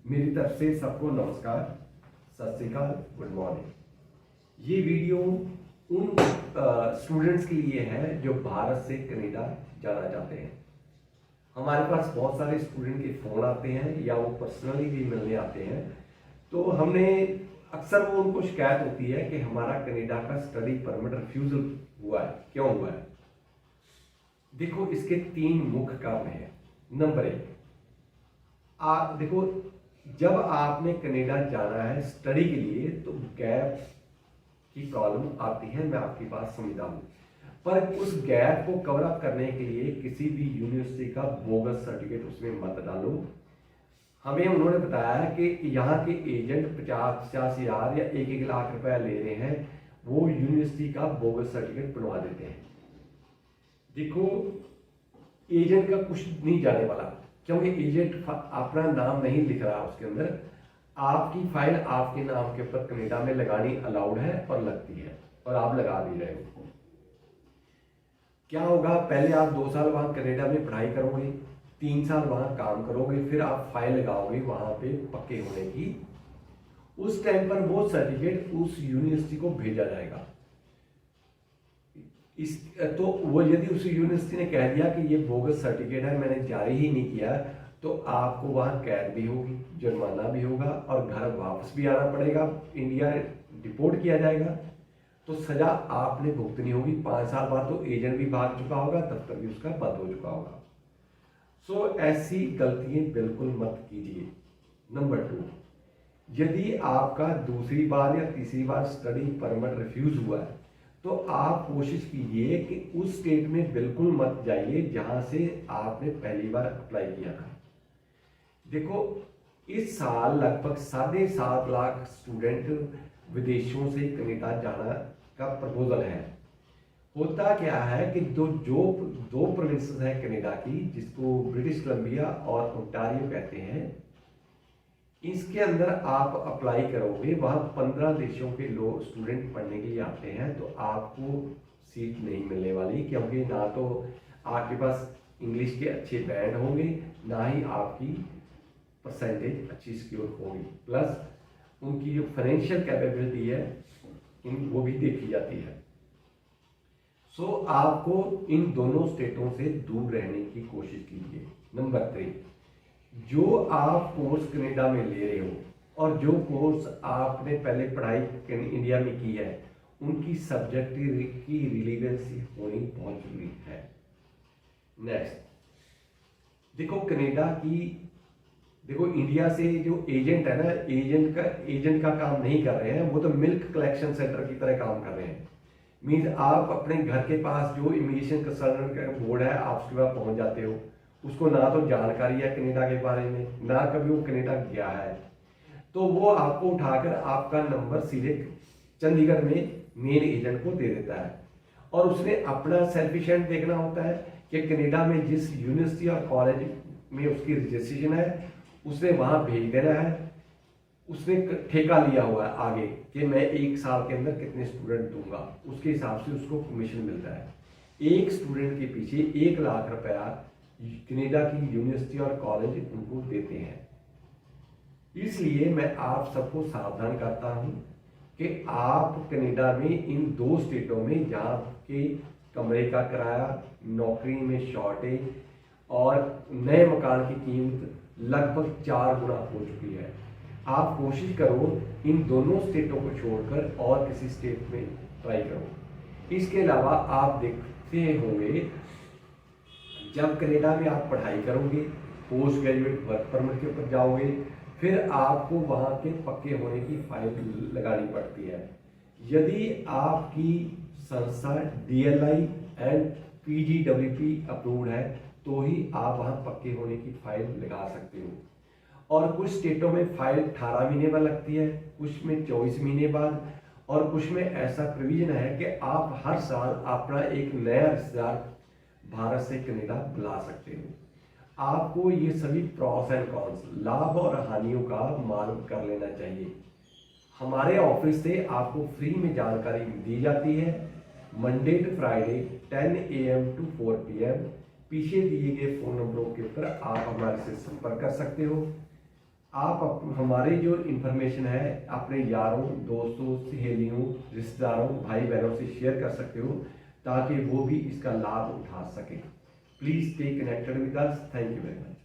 मेरी तरफ से सबको नमस्कार, सत श्री अकाल, गुड मॉर्निंग। ये वीडियो उन स्टूडेंट्स के लिए है जो भारत से कनाडा जाना चाहते हैं। हमारे पास बहुत सारे स्टूडेंट के फ़ोन आते हैं या वो पर्सनली भी मिलने आते हैं। तो हमने अक्सर वो उनको शिकायत होती है कि हमारा कनाडा का स्टडी परमिट रिफ्यूज़ल हुआ है, क्यों हुआ है। देखो, इसके 3 मुख्य कारण हैं। नंबर 1, आप देखो, जब आपने कनाडा जाना है स्टडी के लिए तो गैप की प्रॉब्लम आती है, मैं आपकी बात समझता हूँ। पर उस गैप को कवर अप करने के लिए किसी भी यूनिवर्सिटी का बोगस सर्टिफिकेट उसमें मत डालो। हमें उन्होंने बताया कि यहाँ के एजेंट 50-50 हज़ार या 1-1 लाख रुपया ले रहे हैं, वो यूनिवर्सिटी का बोगस सर्टिफिकेट बनवा देते हैं। देखो, एजेंट का कुछ नहीं जाने वाला, क्योंकि एजेंट अपना नाम नहीं लिख रहा उसके अंदर। आपकी फाइल आपके नाम के ऊपर कनाडा में लगानी अलाउड है और लगती है, और आप लगा भी रहे हो। क्या होगा, पहले आप 2 साल वहां कनाडा में पढ़ाई करोगे, 3 साल वहां काम करोगे, फिर आप फाइल लगाओगे वहां पे पक्के होने की। उस टाइम पर वो सर्टिफिकेट उस यूनिवर्सिटी को भेजा जाएगा। तो वो यदि उस यूनिवर्सिटी ने कह दिया कि ये बोगस सर्टिफिकेट है, मैंने जारी ही नहीं किया, तो आपको वहां कैद भी होगी, जुर्माना भी होगा और घर वापस भी आना पड़ेगा, इंडिया डिपोर्ट किया जाएगा। तो सजा आपने भुगतनी होगी। 5 साल बाद तो एजेंट भी भाग चुका होगा, दफ्तर भी उसका बंद हो चुका होगा। सो ऐसी गलतियां बिल्कुल मत कीजिए। नंबर 2, यदि आपका दूसरी बार या तीसरी बार स्टडी परमिट रिफ्यूज हुआ है तो आप कोशिश कीजिए कि उस स्टेट में बिल्कुल मत जाइए जहां से आपने पहली बार अप्लाई किया था। देखो, इस साल लगभग 7.5 लाख स्टूडेंट विदेशों से कनाडा जाना का प्रपोजल है। होता क्या है कि जो दो प्रोविंसेस है कनाडा की, जिसको ब्रिटिश कोलंबिया और ओंटारियो कहते हैं, इसके अंदर आप अप्लाई करोगे, वहाँ 15 देशों के लोग स्टूडेंट पढ़ने के लिए आते हैं, तो आपको सीट नहीं मिलने वाली, क्योंकि ना तो आपके पास इंग्लिश के अच्छे बैंड होंगे, ना ही आपकी परसेंटेज अच्छी सिक्योर होगी। प्लस उनकी जो फाइनेंशियल कैपेबिलिटी है वो भी देखी जाती है। सो आपको इन दोनों स्टेटों से दूर रहने की कोशिश कीजिए। नंबर 3, जो आप कोर्स कनाडा में ले रहे हो और जो कोर्स आपने पहले पढ़ाई इंडिया में की है, उनकी सब्जेक्ट की रिलेवेंसी होनी बहुत जरूरी है। नेक्स्ट, देखो, इंडिया से जो एजेंट है ना, एजेंट का काम नहीं कर रहे हैं, वो तो मिल्क कलेक्शन सेंटर की तरह काम कर रहे हैं। मीन्स आप अपने घर के पास जो इमिग्रेशन कंसल्टेंट का बोर्ड है, आप उसके पास पहुंच जाते हो, उसको ना तो जानकारी है कनाडा के बारे में, ना कभी वो कनाडा गया है, तो वो आपको उठाकर आपका नंबर सीधे चंडीगढ़ में मेन एजेंट को दे देता है। और उसने अपना सेल्फिशेंट देखना होता है कि कनाडा में जिस यूनिवर्सिटी और कॉलेज में उसकी रजिस्ट्रेशन है, उसने वहां भेज देना है। उसने ठेका लिया हुआ है आगे कि मैं 1 साल के अंदर कितने स्टूडेंट दूंगा, उसके हिसाब से उसको कमीशन मिलता है। एक स्टूडेंट के पीछे 1 लाख रुपया कनाडा की यूनिवर्सिटी और कॉलेज उनको देते हैं। इसलिए मैं आप सबको सावधान करता हूं कि आप कनाडा में इन 2 स्टेटों में जहां के कमरे का किराया, नौकरी में शॉर्टेज और नए मकान की कीमत लगभग 4 गुना हो चुकी है, आप कोशिश करो इन दोनों स्टेटों को छोड़कर और किसी स्टेट में ट्राई करो। इसके अलावा आप देखते होंगे, जब कनाडा में आप पढ़ाई करोगे, पोस्ट ग्रेजुएट वर्क परमिट के ऊपर जाओगे, फिर आपको वहाँ के पक्के होने की फाइल लगानी पड़ती है। यदि आपकी संस्था DLI एंड PGWP अप्रूव्ड है तो ही आप वहाँ पक्के होने की फाइल लगा सकते हो। और कुछ स्टेटों में फाइल 18 महीने बाद लगती है, कुछ में 24 महीने बाद, और कुछ में ऐसा प्रोविजन है कि आप हर साल अपना एक नया रिश्तेदार भारत से कनाडा बुला सकते हो। आपको ये सभी प्रॉस एंड कॉन्स, लाभ और हानियों का मालूम कर लेना चाहिए। हमारे ऑफिस से आपको फ्री में जानकारी दी जाती है। Monday to Friday 10 AM to 4 PM पीछे दिए गए फोन नंबरों के ऊपर आप हमारे से संपर्क कर सकते हो। हमारी जो इंफॉर्मेशन है अपने यारों, दोस्तों, सहेलियों, रिश्तेदारों, भाई बहनों से शेयर कर सकते हो ताकि वो भी इसका लाभ उठा सकें। Please stay connected with us. Thank you very much.